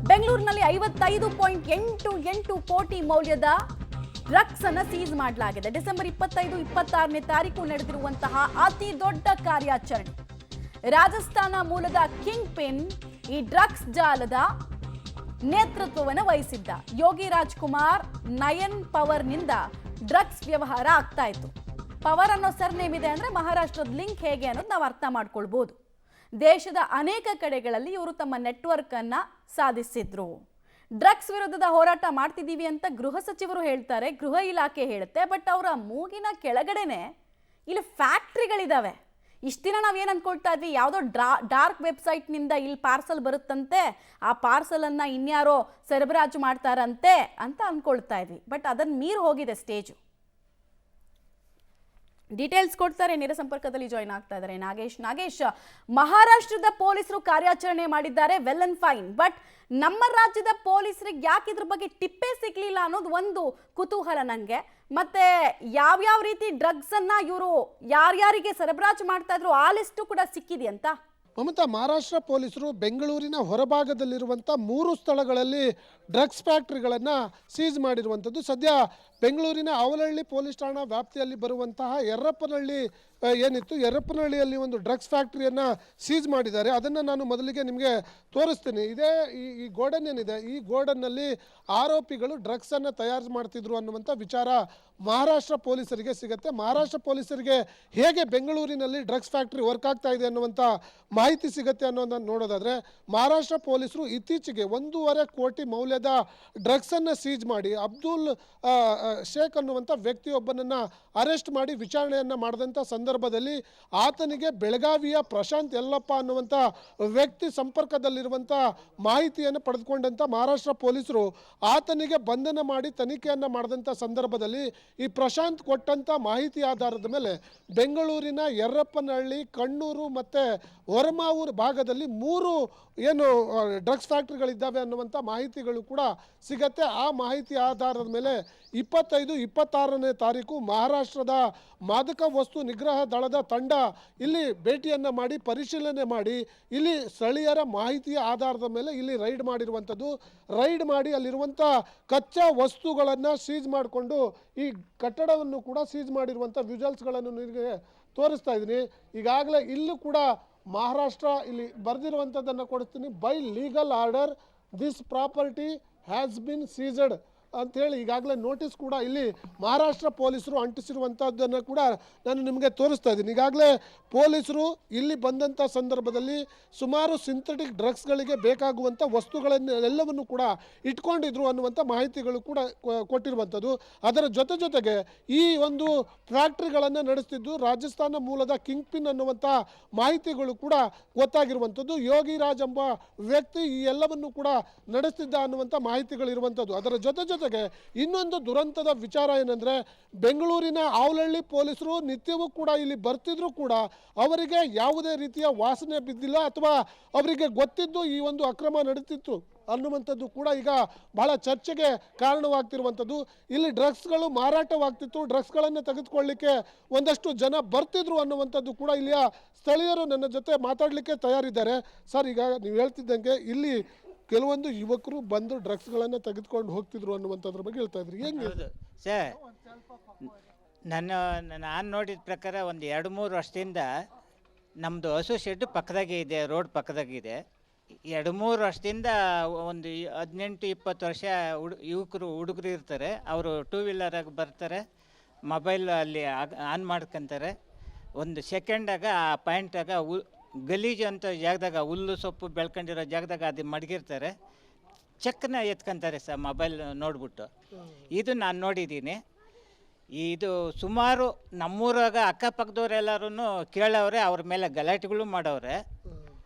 ಬೆಂಗಳೂರಿನಲ್ಲಿ 55.88 ಕೋಟಿ ಮೌಲ್ಯದ ಡ್ರಗ್ಸ್ ಅನ್ನ ಸೀಸ್ ಮಾಡಲಾಗಿದೆ. ಡಿಸೆಂಬರ್ 25, 26ನೇ ತಾರೀಕು ನಡೆದಿರುವಂತಹ ಅತಿ ದೊಡ್ಡ ಕಾರ್ಯಾಚರಣೆ. ರಾಜಸ್ಥಾನ ಮೂಲದ ಕಿಂಗ್ ಪಿನ್ ಈ ಡ್ರಗ್ಸ್ ಜಾಲದ ನೇತೃತ್ವವನ್ನು ವಹಿಸಿದ್ದ. ಯೋಗಿ ರಾಜ್ಕುಮಾರ್ ನಯನ್ ಪವರ್ನಿಂದ ಡ್ರಗ್ಸ್ ವ್ಯವಹಾರ ಆಗ್ತಾ ಇತ್ತು. ಪವರ್ ಅನ್ನೋ ಸರ್ನೇಮ್ ಇದೆ ಅಂದ್ರೆ ಮಹಾರಾಷ್ಟ್ರದ ಲಿಂಕ್ ಹೇಗೆ ಅನ್ನೋದು ನಾವು ಅರ್ಥ ಮಾಡ್ಕೊಳ್ಬಹುದು. ದೇಶದ ಅನೇಕ ಕಡೆಗಳಲ್ಲಿ ಇವರು ತಮ್ಮ ನೆಟ್ವರ್ಕ್ ಅನ್ನ ಸಾಧಿಸಿದ್ರು. ಡ್ರಗ್ಸ್ ವಿರುದ್ಧದ ಹೋರಾಟ ಮಾಡ್ತಿದ್ದೀವಿ ಅಂತ ಗೃಹ ಸಚಿವರು ಹೇಳ್ತಾರೆ, ಗೃಹ ಇಲಾಖೆ ಹೇಳುತ್ತೆ. ಬಟ್ ಅವರ ಮೂಗಿನ ಕೆಳಗಡೆನೆ ಇಲ್ಲಿ ಫ್ಯಾಕ್ಟ್ರಿಗಳಿದಾವೆ. ಇಷ್ಟು ದಿನ ನಾವೇನು ಅನ್ಕೊಳ್ತಾ ಇದ್ವಿ, ಯಾವುದೋ ಡಾರ್ಕ್ ವೆಬ್ಸೈಟ್ನಿಂದ ಇಲ್ಲಿ ಪಾರ್ಸಲ್ ಬರುತ್ತಂತೆ, ಆ ಪಾರ್ಸಲನ್ನು ಇನ್ಯಾರೋ ಸರಬರಾಜು ಮಾಡ್ತಾರಂತೆ ಅಂತ ಅನ್ಕೊಳ್ತಾ ಇದ್ವಿ. ಬಟ್ ಅದನ್ನು ಮೀರಿ ಹೋಗಿದೆ ಸ್ಟೇಜು. ಡೀಟೇಲ್ಸ್ ಕೊಡ್ತಾರೆ, ನೇರ ಸಂಪರ್ಕದಲ್ಲಿ ಜಾಯಿನ್ ಆಗ್ತಾ ಇದ್ದಾರೆ ನಾಗೇಶ್. ಮಹಾರಾಷ್ಟ್ರದ ಪೊಲೀಸರು ಕಾರ್ಯಾಚರಣೆ ಮಾಡಿದ್ದಾರೆ, ವೆಲ್ ಅಂಡ್ ಫೈನ್. ಬಟ್ ನಮ್ಮ ರಾಜ್ಯದ ಪೊಲೀಸರಿಗೆ ಯಾಕೆ ಇದ್ರ ಬಗ್ಗೆ ಟಿಪ್ಪೇ ಸಿಗ್ಲಿಲ್ಲ ಅನ್ನೋದು ಒಂದು ಕುತೂಹಲ ನನಗೆ. ಮತ್ತೆ ಯಾವ್ಯಾವ ರೀತಿ ಡ್ರಗ್ಸ್ ಅನ್ನ ಇವರು ಯಾರ್ಯಾರಿಗೆ ಸರಬರಾಜು ಮಾಡ್ತಾ ಇದ್ರು ಆ ಲಿಸ್ಟು ಕೂಡ ಸಿಕ್ಕಿದೆಯಂತ. ಮಮತಾ, ಮಹಾರಾಷ್ಟ್ರ ಪೊಲೀಸರು ಬೆಂಗಳೂರಿನ ಹೊರಭಾಗದಲ್ಲಿರುವಂಥ 3 ಸ್ಥಳಗಳಲ್ಲಿ ಡ್ರಗ್ಸ್ ಫ್ಯಾಕ್ಟ್ರಿಗಳನ್ನು ಸೀಸ್ ಮಾಡಿರುವಂಥದ್ದು. ಸದ್ಯ ಬೆಂಗಳೂರಿನ ಅವಲಹಳ್ಳಿ ಪೊಲೀಸ್ ಠಾಣಾ ವ್ಯಾಪ್ತಿಯಲ್ಲಿ ಬರುವಂತಹ ಯರ್ರಪ್ಪನಹಳ್ಳಿ ಏನಿತ್ತು, ಯರ್ರಪ್ಪನಹಳ್ಳಿಯಲ್ಲಿ ಒಂದು ಡ್ರಗ್ಸ್ ಫ್ಯಾಕ್ಟ್ರಿಯನ್ನು ಸೀಸ್ ಮಾಡಿದ್ದಾರೆ. ಅದನ್ನು ನಾನು ಮೊದಲಿಗೆ ನಿಮಗೆ ತೋರಿಸ್ತೀನಿ. ಇದೇ ಈ ಗೋಡನ್ ಏನಿದೆ, ಈ ಗೋಡನ್ನಲ್ಲಿ ಆರೋಪಿಗಳು ಡ್ರಗ್ಸನ್ನು ತಯಾರು ಮಾಡ್ತಿದ್ರು ಅನ್ನುವಂಥ ವಿಚಾರ ಮಹಾರಾಷ್ಟ್ರ ಪೊಲೀಸರಿಗೆ ಸಿಗುತ್ತೆ. ಮಹಾರಾಷ್ಟ್ರ ಪೊಲೀಸರಿಗೆ ಹೇಗೆ ಬೆಂಗಳೂರಿನಲ್ಲಿ ಡ್ರಗ್ಸ್ ಫ್ಯಾಕ್ಟ್ರಿ ವರ್ಕ್ ಆಗ್ತಾ ಇದೆ ಅನ್ನುವಂಥ ಮಾಹಿತಿ ಸಿಗುತ್ತೆ ಅನ್ನೋದನ್ನು ನೋಡೋದಾದರೆ, ಮಹಾರಾಷ್ಟ್ರ ಪೊಲೀಸರು ಇತ್ತೀಚೆಗೆ 1.5 ಕೋಟಿ ಮೌಲ್ಯದ ಡ್ರಗ್ಸನ್ನು ಸೀಜ್ ಮಾಡಿ ಅಬ್ದುಲ್ ಶೇಖ್ ಅನ್ನುವಂಥ ವ್ಯಕ್ತಿಯೊಬ್ಬನನ್ನು ಅರೆಸ್ಟ್ ಮಾಡಿ ವಿಚಾರಣೆಯನ್ನು ಮಾಡಿದಂಥ ಸಂದರ್ಭದಲ್ಲಿ ಆತನಿಗೆ ಬೆಳಗಾವಿಯ ಪ್ರಶಾಂತ್ ಯಲ್ಲಪ್ಪ ಅನ್ನುವಂಥ ವ್ಯಕ್ತಿ ಸಂಪರ್ಕದಲ್ಲಿರುವಂಥ ಮಾಹಿತಿಯನ್ನು ಪಡೆದುಕೊಂಡಂಥ ಮಹಾರಾಷ್ಟ್ರ ಪೊಲೀಸರು ಆತನಿಗೆ ಬಂಧನ ಮಾಡಿ ತನಿಖೆಯನ್ನು ಮಾಡಿದಂಥ ಸಂದರ್ಭದಲ್ಲಿ ಈ ಪ್ರಶಾಂತ್ ಕೊಟ್ಟಂಥ ಮಾಹಿತಿ ಆಧಾರದ ಮೇಲೆ ಬೆಂಗಳೂರಿನ ಯರ್ರಪ್ಪನಹಳ್ಳಿ, ಕಣ್ಣೂರು ಮತ್ತು ಹೊರಮಾವೂರು ಭಾಗದಲ್ಲಿ 3 ಏನು ಡ್ರಗ್ಸ್ ಫ್ಯಾಕ್ಟ್ರಿಗಳಿದ್ದಾವೆ ಅನ್ನುವಂಥ ಮಾಹಿತಿಗಳು ಕೂಡ ಸಿಗತ್ತೆ. ಆ ಮಾಹಿತಿ ಆಧಾರದ ಮೇಲೆ 25, 26ನೇ ತಾರೀಕು ಮಹಾರಾಷ್ಟ್ರದ ಮಾದಕ ವಸ್ತು ನಿಗ್ರಹ ದಳದ ತಂಡ ಇಲ್ಲಿ ಭೇಟಿಯನ್ನು ಮಾಡಿ ಪರಿಶೀಲನೆ ಮಾಡಿ ಇಲ್ಲಿ ಸ್ಥಳೀಯರ ಮಾಹಿತಿಯ ಆಧಾರದ ಮೇಲೆ ಇಲ್ಲಿ ರೈಡ್ ಮಾಡಿರುವಂಥದ್ದು. ರೈಡ್ ಮಾಡಿ ಅಲ್ಲಿರುವಂಥ ಕಚ್ಚಾ ವಸ್ತುಗಳನ್ನು ಸೀಜ್ ಮಾಡಿಕೊಂಡು ಈ ಕಟ್ಟಡವನ್ನು ಕೂಡ ಸೀಜ್ ಮಾಡಿರುವಂಥ ವಿಜುವಲ್ಸ್ಗಳನ್ನು ನಿಮಗೆ ತೋರಿಸ್ತಾ ಇದ್ದೀನಿ. ಈಗಾಗಲೇ ಇಲ್ಲೂ ಕೂಡ ಮಹಾರಾಷ್ಟ್ರ ಇಲ್ಲಿ ಬರೆದಿರುವಂಥದ್ದನ್ನು ಕೊಡಿಸ್ತೀನಿ. By legal order this property has been seized ಅಂಥೇಳಿ ಈಗಾಗಲೇ ನೋಟಿಸ್ ಕೂಡ ಇಲ್ಲಿ ಮಹಾರಾಷ್ಟ್ರ ಪೊಲೀಸರು ಅಂಟಿಸಿರುವಂಥದ್ದನ್ನು ಕೂಡ ನಾನು ನಿಮಗೆ ತೋರಿಸ್ತಾ ಇದ್ದೀನಿ. ಈಗಾಗಲೇ ಪೊಲೀಸರು ಇಲ್ಲಿ ಬಂದಂಥ ಸಂದರ್ಭದಲ್ಲಿ ಸುಮಾರು ಸಿಂಥೆಟಿಕ್ ಡ್ರಗ್ಸ್ಗಳಿಗೆ ಬೇಕಾಗುವಂಥ ವಸ್ತುಗಳನ್ನೆಲ್ಲವನ್ನು ಕೂಡ ಇಟ್ಕೊಂಡಿದ್ರು ಅನ್ನುವಂಥ ಮಾಹಿತಿಗಳು ಕೂಡ ಕೊಟ್ಟಿರುವಂಥದ್ದು. ಅದರ ಜೊತೆಗೆ ಈ ಒಂದು ಫ್ಯಾಕ್ಟ್ರಿಗಳನ್ನು ನಡೆಸ್ತಿದ್ದು ರಾಜಸ್ಥಾನ ಮೂಲದ ಕಿಂಗ್ ಪಿನ್ ಅನ್ನುವಂಥ ಮಾಹಿತಿಗಳು ಕೂಡ ಗೊತ್ತಾಗಿರುವಂಥದ್ದು. ಯೋಗಿ ರಾಜ್ ಎಂಬ ವ್ಯಕ್ತಿ ಈ ಎಲ್ಲವನ್ನು ಕೂಡ ನಡೆಸ್ತಿದ್ದ ಅನ್ನುವಂಥ ಮಾಹಿತಿಗಳಿರುವಂಥದ್ದು. ಅದರ ಜೊತೆಗೆ ಇನ್ನೊಂದು ದುರಂತದ ವಿಚಾರ ಏನಂದ್ರೆ, ಬೆಂಗಳೂರಿನ ಅವಲಹಳ್ಳಿ ಪೊಲೀಸರು ನಿತ್ಯವೂ ಕೂಡ ಇಲ್ಲಿ ಬರ್ತಿದ್ರು ಕೂಡ ಅವರಿಗೆ ಯಾವುದೇ ರೀತಿಯ ವಾಸನೆ ಬಿದ್ದಿಲ್ಲ ಅಥವಾ ಅವರಿಗೆ ಗೊತ್ತಿದ್ದು ಈ ಒಂದು ಅಕ್ರಮ ನಡೀತಿತ್ತು ಅನ್ನುವಂಥದ್ದು ಕೂಡ ಈಗ ಬಹಳ ಚರ್ಚೆಗೆ ಕಾರಣವಾಗ್ತಿರುವಂಥದ್ದು. ಇಲ್ಲಿ ಡ್ರಗ್ಸ್ಗಳು ಮಾರಾಟವಾಗ್ತಿತ್ತು, ಡ್ರಗ್ಸ್ಗಳನ್ನು ತೆಗೆದುಕೊಳ್ಳಿಕ್ಕೆ ಒಂದಷ್ಟು ಜನ ಬರ್ತಿದ್ರು ಅನ್ನುವಂಥದ್ದು ಕೂಡ ಇಲ್ಲಿಯ ಸ್ಥಳೀಯರು ನನ್ನ ಜೊತೆ ಮಾತಾಡಲಿಕ್ಕೆ ತಯಾರಿದ್ದಾರೆ. ಸರ್, ಈಗ ನೀವು ಹೇಳ್ತಿದ್ದಂಗೆ ಇಲ್ಲಿ ಕೆಲವೊಂದು ಯುವಕರು ಬಂದು ಡ್ರಗ್ಸ್ಗಳನ್ನು ತೆಗೆದುಕೊಂಡು ಹೋಗ್ತಿದ್ರು ಅನ್ನುವಂಥದ್ರ ಬಗ್ಗೆ ಹೇಳ್ತಾ ಇದ್ರಿ, ಹೆಂಗೆ ಸರ್? ನಾನು ನೋಡಿದ ಪ್ರಕಾರ ಒಂದು 2-3 ವರ್ಷದಿಂದ ನಮ್ಮದು ಹಸು ಶೆಡ್ ಪಕ್ಕದಾಗೆ ಇದೆ, ರೋಡ್ ಪಕ್ಕದಾಗಿದೆ. 2-3 ವರ್ಷದಿಂದ ಒಂದು 18-20 ವರ್ಷ ಹುಡುಗರು ಇರ್ತಾರೆ. ಅವರು 2 ವೀಲರಾಗಿ ಬರ್ತಾರೆ, ಮೊಬೈಲ್ ಅಲ್ಲಿ ಆನ್ ಮಾಡ್ಕೊತಾರೆ. ಒಂದು ಸೆಕೆಂಡಾಗ ಆ ಪಾಯಿಂಟಾಗ ಗಲೀಜು ಅಂತ ಜಾಗದಾಗ ಹುಲ್ಲು ಸೊಪ್ಪು ಬೆಳ್ಕೊಂಡಿರೋ ಜಾಗದಾಗ ಅದು ಮಡಗಿರ್ತಾರೆ, ಚೆಕ್ನ ಎತ್ಕೊಂತಾರೆ ಸರ್ ಮೊಬೈಲ್ ನೋಡ್ಬಿಟ್ಟು. ಇದು ನಾನು ನೋಡಿದ್ದೀನಿ. ಇದು ಸುಮಾರು ನಮ್ಮೂರಾಗ ಅಕ್ಕಪಕ್ಕದವರೆಲ್ಲರೂ ಕೇಳವ್ರೆ, ಅವ್ರ ಮೇಲೆ ಗಲಾಟೆಗಳು ಮಾಡವ್ರೆ.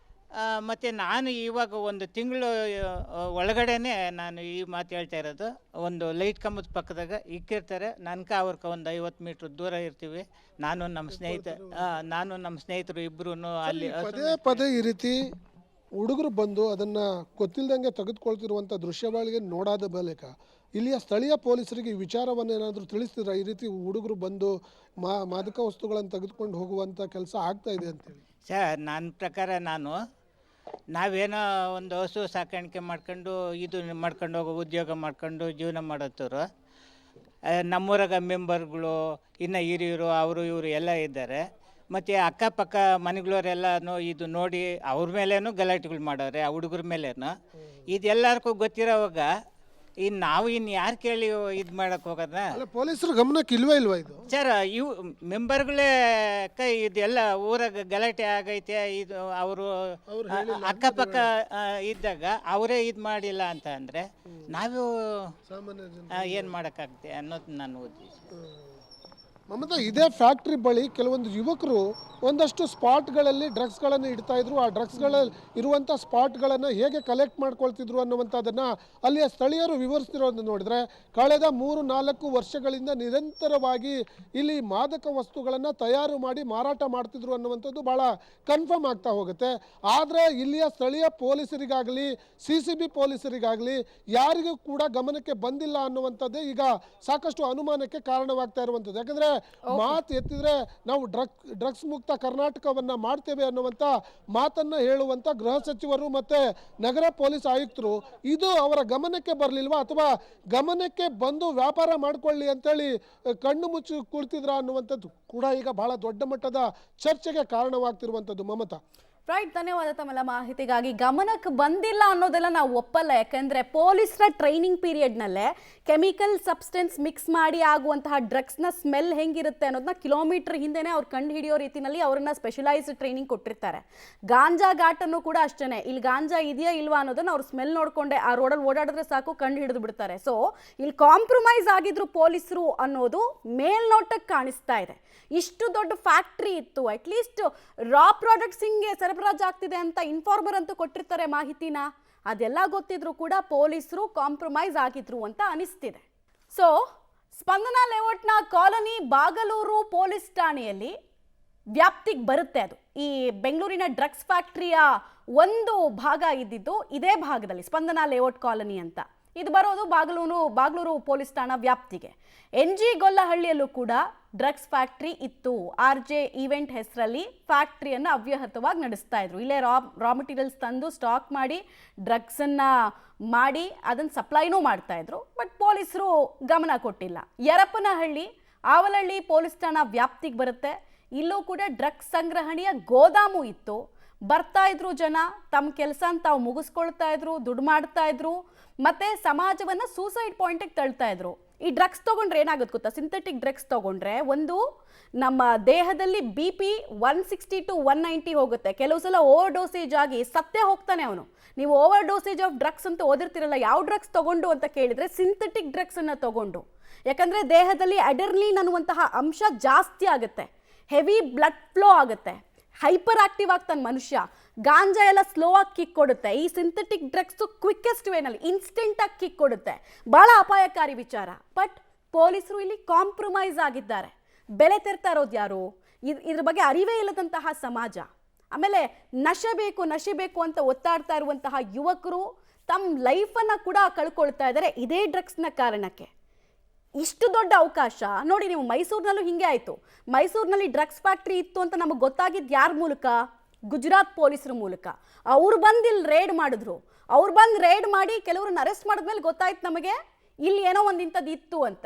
ಮತ್ತು ನಾನು ಇವಾಗ 1 ತಿಂಗಳು ಒಳಗಡೆನೆ ನಾನು ಈ ಮಾತು ಹೇಳ್ತಾ ಇರೋದು. ಒಂದು ಲೈಟ್ ಕಂಬದ ಪಕ್ಕದಾಗ ಇಕ್ಕಿರ್ತಾರೆ, ನನ್ಕ ಅವ್ರಿಗೆ ಒಂದು 50 ಮೀಟ್ರ್ ದೂರ ಇರ್ತೀವಿ. ನಾನು ನಮ್ಮ ಸ್ನೇಹಿತರು ಇಬ್ಬರೂ ಅಲ್ಲಿ ಪದೇ ಈ ರೀತಿ ಹುಡುಗರು ಬಂದು ಅದನ್ನು ಗೊತ್ತಿಲ್ಲದಂಗೆ ತೆಗೆದುಕೊಳ್ತಿರುವಂಥ ದೃಶ್ಯಾವಳಿಗೆ ನೋಡಾದ ಬಳಿಕ ಇಲ್ಲಿಯ ಸ್ಥಳೀಯ ಪೊಲೀಸರಿಗೆ ಈ ವಿಚಾರವನ್ನು ಏನಾದರೂ ತಿಳಿಸ್ತಿದ್ರ? ಈ ರೀತಿ ಹುಡುಗರು ಬಂದು ಮಾದಕ ವಸ್ತುಗಳನ್ನು ತೆಗೆದುಕೊಂಡು ಹೋಗುವಂಥ ಕೆಲಸ ಆಗ್ತಾ ಇದೆ ಅಂತೇಳಿ. ಸರ್, ನನ್ನ ಪ್ರಕಾರ ನಾನು ನಾವೇನೋ ಒಂದು ಹಸು ಸಾಕಾಣಿಕೆ ಮಾಡ್ಕೊಂಡು ಇದು ಮಾಡ್ಕೊಂಡು ಹೋಗೋ ಉದ್ಯೋಗ ಮಾಡ್ಕೊಂಡು ಜೀವನ ಮಾಡೋತ್ತವರು ನಮ್ಮೂರಾಗ ಮೆಂಬರ್ಗಳು ಇನ್ನು ಹಿರಿಯರು ಅವರು ಇವರು ಎಲ್ಲ ಇದ್ದಾರೆ. ಮತ್ತು ಅಕ್ಕಪಕ್ಕ ಮನೆಗಳವರೆಲ್ಲನೂ ಇದು ನೋಡಿ ಅವ್ರ ಮೇಲೇನು ಗಲಾಟೆಗಳು ಮಾಡೋರೆ, ಆ ಹುಡುಗರ ಮೇಲೇನು. ಇದೆಲ್ಲರಿಗೂ ಗೊತ್ತಿರೋವಾಗ ನಾವು ಇನ್ನು ಯಾರು ಕೇಳಿ ಇದು ಮಾಡೋಕ್ಕೆ ಹೋಗೋದ? ಅಲ್ಲ, ಪೊಲೀಸರು ಗಮನಕ್ಕೆ ಇಲ್ವಾ ಇದು? ಸರ್, ಇವು ಮೆಂಬರ್ಗಳೇ ಇದೆಲ್ಲ ಊರಾಗ ಗಲಾಟೆ ಆಗೈತೆ, ಇದು ಅವರು ಅಕ್ಕಪಕ್ಕ ಇದ್ದಾಗ ಅವರೇ ಇದು ಮಾಡಿಲ್ಲ ಅಂತ ಅಂದರೆ ನಾವು ಏನು ಮಾಡೋಕ್ಕಾಗುತ್ತೆ ಅನ್ನೋದು ನನ್ನ ಉದ್ದೇಶ. ಮಮತಾ, ಇದೇ ಫ್ಯಾಕ್ಟ್ರಿ ಬಳಿ ಕೆಲವೊಂದು ಯುವಕರು ಒಂದಷ್ಟು ಸ್ಪಾಟ್ಗಳಲ್ಲಿ ಡ್ರಗ್ಸ್ಗಳನ್ನು ಇಡ್ತಾ ಇದ್ರು. ಆ ಡ್ರಗ್ಸ್ಗಳಲ್ಲಿ ಇರುವಂಥ ಸ್ಪಾಟ್ಗಳನ್ನು ಹೇಗೆ ಕಲೆಕ್ಟ್ ಮಾಡ್ಕೊಳ್ತಿದ್ರು ಅನ್ನುವಂಥದ್ದನ್ನು ಅಲ್ಲಿಯ ಸ್ಥಳೀಯರು ವಿವರಿಸ್ತಿರೋದನ್ನು ನೋಡಿದರೆ, ಕಳೆದ 3-4 ವರ್ಷಗಳಿಂದ ನಿರಂತರವಾಗಿ ಇಲ್ಲಿ ಮಾದಕ ವಸ್ತುಗಳನ್ನು ತಯಾರು ಮಾಡಿ ಮಾರಾಟ ಮಾಡ್ತಿದ್ರು ಅನ್ನುವಂಥದ್ದು ಭಾಳ ಕನ್ಫರ್ಮ್ ಆಗ್ತಾ ಹೋಗುತ್ತೆ. ಆದರೆ ಇಲ್ಲಿಯ ಸ್ಥಳೀಯ ಪೊಲೀಸರಿಗಾಗಲಿ CCB ಪೊಲೀಸರಿಗಾಗಲಿ ಯಾರಿಗೂ ಕೂಡ ಗಮನಕ್ಕೆ ಬಂದಿಲ್ಲ ಅನ್ನುವಂಥದ್ದೇ ಈಗ ಸಾಕಷ್ಟು ಅನುಮಾನಕ್ಕೆ ಕಾರಣವಾಗ್ತಾ ಇರುವಂಥದ್ದು. ಯಾಕಂದರೆ ಮಾತು ಎತ್ತಿದ್ರೆ ನಾವು ಡ್ರಗ್ಸ್ ಮುಕ್ತ ಕರ್ನಾಟಕವನ್ನ ಮಾಡ್ತೇವೆ ಅನ್ನುವಂಥ ಮಾತನ್ನ ಹೇಳುವಂಥ ಗೃಹ ಸಚಿವರು ಮತ್ತೆ ನಗರ ಪೊಲೀಸ್ ಆಯುಕ್ತರು ಇದು ಅವರ ಗಮನಕ್ಕೆ ಬರಲಿಲ್ವಾ, ಅಥವಾ ಗಮನಕ್ಕೆ ಬಂದು ವ್ಯಾಪಾರ ಮಾಡ್ಕೊಳ್ಳಿ ಅಂತೇಳಿ ಕಣ್ಣು ಮುಚ್ಚಿ ಕುಳಿತಿದ್ರ ಅನ್ನುವಂಥದ್ದು ಕೂಡ ಈಗ ಬಹಳ ದೊಡ್ಡ ಮಟ್ಟದ ಚರ್ಚೆಗೆ ಕಾರಣವಾಗ್ತಿರುವಂಥದ್ದು. ಮಮತಾ, ರೈಟ್, ಧನ್ಯವಾದ ತಮ್ಮೆಲ್ಲ ಮಾಹಿತಿಗಾಗಿ. ಗಮನಕ್ಕೆ ಬಂದಿಲ್ಲ ಅನ್ನೋದೆಲ್ಲ ನಾವು ಒಪ್ಪಲ್ಲ. ಯಾಕಂದರೆ ಪೊಲೀಸರ ಟ್ರೈನಿಂಗ್ ಪೀರಿಯಡ್ನಲ್ಲೇ ಕೆಮಿಕಲ್ ಸಬ್ಸ್ಟೆನ್ಸ್ ಮಿಕ್ಸ್ ಮಾಡಿ ಆಗುವಂತಹ ಡ್ರಗ್ಸ್ನ ಸ್ಮೆಲ್ ಹೆಂಗಿರುತ್ತೆ ಅನ್ನೋದನ್ನ ಕಿಲೋಮೀಟರ್ ಹಿಂದೆನೇ ಅವ್ರು ಕಂಡು ಹಿಡಿಯೋ ರೀತಿಯಲ್ಲಿ ಅವ್ರನ್ನ ಸ್ಪೆಷಲೈಸ್ಡ್ ಟ್ರೈನಿಂಗ್ ಕೊಟ್ಟಿರ್ತಾರೆ. ಗಾಂಜಾ ಘಾಟನ್ನು ಕೂಡ ಅಷ್ಟೇ, ಇಲ್ಲಿ ಗಾಂಜಾ ಇದೆಯಾ ಇಲ್ವಾ ಅನ್ನೋದನ್ನ ಅವ್ರು ಸ್ಮೆಲ್ ನೋಡ್ಕೊಂಡೆ ಆ ರೋಡಲ್ಲಿ ಓಡಾಡಿದ್ರೆ ಸಾಕು ಕಂಡು ಹಿಡಿದು ಬಿಡ್ತಾರೆ. ಸೊ ಇಲ್ಲಿ ಕಾಂಪ್ರಮೈಸ್ ಆಗಿದ್ರು ಪೊಲೀಸರು ಅನ್ನೋದು ಮೇಲ್ನೋಟಕ್ಕೆ ಕಾಣಿಸ್ತಾ ಇದೆ. ಇಷ್ಟು ದೊಡ್ಡ ಫ್ಯಾಕ್ಟ್ರಿ ಇತ್ತು, ಅಟ್ಲೀಸ್ಟ್ ರಾ ಪ್ರಾಡಕ್ಟ್ಸ್ ಹಿಂಗೆ ಸರಬರಾಜು ಆಗ್ತಿದೆ ಅಂತ ಇನ್ಫಾರ್ಮರ್ ಅಂತೂ ಕೊಟ್ಟಿರ್ತಾರೆ ಮಾಹಿತಿನ. ಅದೆಲ್ಲ ಗೊತ್ತಿದ್ರು ಕೂಡ ಪೊಲೀಸರು ಕಾಂಪ್ರಮೈಸ್ ಆಗಿದ್ರು ಅಂತ ಅನಿಸ್ತಿದೆ. ಸೊ ಸ್ಪಂದನಾ ಲೇಔಟ್ನ ಕಾಲನಿ ಬಾಗಲೂರು ಪೊಲೀಸ್ ಠಾಣೆಯಲ್ಲಿ ವ್ಯಾಪ್ತಿಗೆ ಬರುತ್ತೆ. ಅದು ಈ ಬೆಂಗಳೂರಿನ ಡ್ರಗ್ಸ್ ಫ್ಯಾಕ್ಟ್ರಿಯ ಒಂದು ಭಾಗ ಇದ್ದಿದ್ದು ಇದೇ ಭಾಗದಲ್ಲಿ, ಸ್ಪಂದನಾ ಲೇಔಟ್ ಕಾಲನಿ ಅಂತ. ಇದು ಬರೋದು ಬಾಗಲೂರು ಪೊಲೀಸ್ ಠಾಣಾ ವ್ಯಾಪ್ತಿಗೆ. NG ಗೊಲ್ಲಹಳ್ಳಿಯಲ್ಲೂ ಕೂಡ ಡ್ರಗ್ಸ್ ಫ್ಯಾಕ್ಟ್ರಿ ಇತ್ತು. RJ ಈವೆಂಟ್ ಹೆಸರಲ್ಲಿ ಫ್ಯಾಕ್ಟ್ರಿಯನ್ನು ಅವ್ಯಾಹತವಾಗಿ ನಡೆಸ್ತಾ ಇದ್ರು. ಇಲ್ಲೇ ರಾ ಮೆಟೀರಿಯಲ್ಸ್ ತಂದು ಸ್ಟಾಕ್ ಮಾಡಿ ಡ್ರಗ್ಸನ್ನು ಮಾಡಿ ಅದನ್ನು ಸಪ್ಲೈನೂ ಮಾಡ್ತಾ ಇದ್ರು. ಬಟ್ ಪೊಲೀಸರು ಗಮನ ಕೊಟ್ಟಿಲ್ಲ. ಯರಪನಹಳ್ಳಿ ಆವಲಹಳ್ಳಿ ಪೊಲೀಸ್ ಠಾಣಾ ವ್ಯಾಪ್ತಿಗೆ ಬರುತ್ತೆ. ಇಲ್ಲೂ ಕೂಡ ಡ್ರಗ್ಸ್ ಸಂಗ್ರಹಣೆಯ ಗೋದಾಮು ಇತ್ತು. ಬರ್ತಾ ಇದ್ರು ಜನ, ತಮ್ಮ ಕೆಲಸ ತಾವು ಮುಗಿಸ್ಕೊಳ್ತಾ ಇದ್ರು, ದುಡ್ಡು ಮಾಡ್ತಾ ಇದ್ರು, ಮತ್ತೆ ಸಮಾಜವನ್ನ ಸೂಸೈಡ್ ಪಾಯಿಂಟಿಗೆ ತಳ್ತಾ ಇದ್ರು. ಈ ಡ್ರಗ್ಸ್ ತಗೊಂಡ್ರೆ ಏನಾಗುತ್ತೆ ಗೊತ್ತಾ? ಸಿಂಥೆಟಿಕ್ ಡ್ರಗ್ಸ್ ತಗೊಂಡ್ರೆ ಒಂದು ನಮ್ಮ ದೇಹದಲ್ಲಿ BP 160 to 190 ಹೋಗುತ್ತೆ. ಕೆಲವು ಸಲ ಓವರ್ ಡೋಸೇಜ್ ಆಗಿ ಸತ್ತೇ ಹೋಗ್ತಾನೆ ಅವನು. ನೀವು ಓವರ್ ಡೋಸೇಜ್ ಆಫ್ ಡ್ರಗ್ಸ್ ಅಂತ ಓದಿರ್ತಿರಲ್ಲ, ಯಾವ ಡ್ರಗ್ಸ್ ತಗೊಂಡು ಅಂತ ಕೇಳಿದ್ರೆ ಸಿಂಥೆಟಿಕ್ ಡ್ರಗ್ಸ್ ಅನ್ನ ತಗೊಂಡು. ಯಾಕಂದ್ರೆ ದೇಹದಲ್ಲಿ ಅಡ್ರೆನಲಿನ್ ಅನ್ನುವಂತಹ ಅಂಶ ಜಾಸ್ತಿ ಆಗುತ್ತೆ, ಹೆವಿ ಬ್ಲಡ್ ಫ್ಲೋ ಆಗುತ್ತೆ, ಹೈಪರ್ ಆಕ್ಟಿವ್ ಆಗ್ತಾನೆ ಮನುಷ್ಯ. ಗಾಂಜಾ ಎಲ್ಲ ಸ್ಲೋ ಆಗಿ ಕಿಕ್ ಕೊಡುತ್ತೆ. ಈ ಸಿಂಥೆಟಿಕ್ ಡ್ರಗ್ಸ್ ಕ್ವಿಕ್ಕೆಸ್ಟ್ ವೇನಲ್ಲಿ ಇನ್ಸ್ಟೆಂಟ್ ಆಗಿ ಕಿಕ್ ಕೊಡುತ್ತೆ. ಬಹಳ ಅಪಾಯಕಾರಿ ವಿಚಾರ. ಬಟ್ ಪೊಲೀಸರು ಇಲ್ಲಿ ಕಾಂಪ್ರಮೈಸ್ ಆಗಿದ್ದಾರೆ. ಬೆಲೆ ತೆರ್ತಾ ಇರೋದು ಯಾರು? ಇದ್ರ ಬಗ್ಗೆ ಅರಿವೇ ಇಲ್ಲದಂತಹ ಸಮಾಜ. ಆಮೇಲೆ ನಶೆ ಬೇಕು ಅಂತ ಒತ್ತಾಡ್ತಾ ಇರುವಂತಹ ಯುವಕರು ತಮ್ಮ ಲೈಫನ್ನು ಕೂಡ ಕಳ್ಕೊಳ್ತಾ ಇದ್ದಾರೆ ಇದೇ ಡ್ರಗ್ಸ್ನ ಕಾರಣಕ್ಕೆ. ಇಷ್ಟು ದೊಡ್ಡ ಅವಕಾಶ ನೋಡಿ, ನೀವು ಮೈಸೂರಿನಲ್ಲೂ ಹಿಂಗೆ ಆಯಿತು. ಮೈಸೂರಿನಲ್ಲಿ ಡ್ರಗ್ಸ್ ಫ್ಯಾಕ್ಟ್ರಿ ಇತ್ತು ಅಂತ ನಮಗೆ ಗೊತ್ತಾಗಿದ್ದು ಯಾರ ಮೂಲಕ? ಗುಜರಾತ್ ಪೊಲೀಸರ ಮೂಲಕ. ಅವ್ರು ಬಂದು ಇಲ್ಲಿ ರೇಡ್ ಮಾಡಿದ್ರು. ಅವ್ರು ಬಂದು ರೇಡ್ ಮಾಡಿ ಕೆಲವ್ರನ್ನ ಅರೆಸ್ಟ್ ಮಾಡಿದ್ಮೇಲೆ ಗೊತ್ತಾಯ್ತು ನಮಗೆ ಇಲ್ಲಿ ಏನೋ ಒಂದು ಇಂಥದ್ದು ಇತ್ತು ಅಂತ.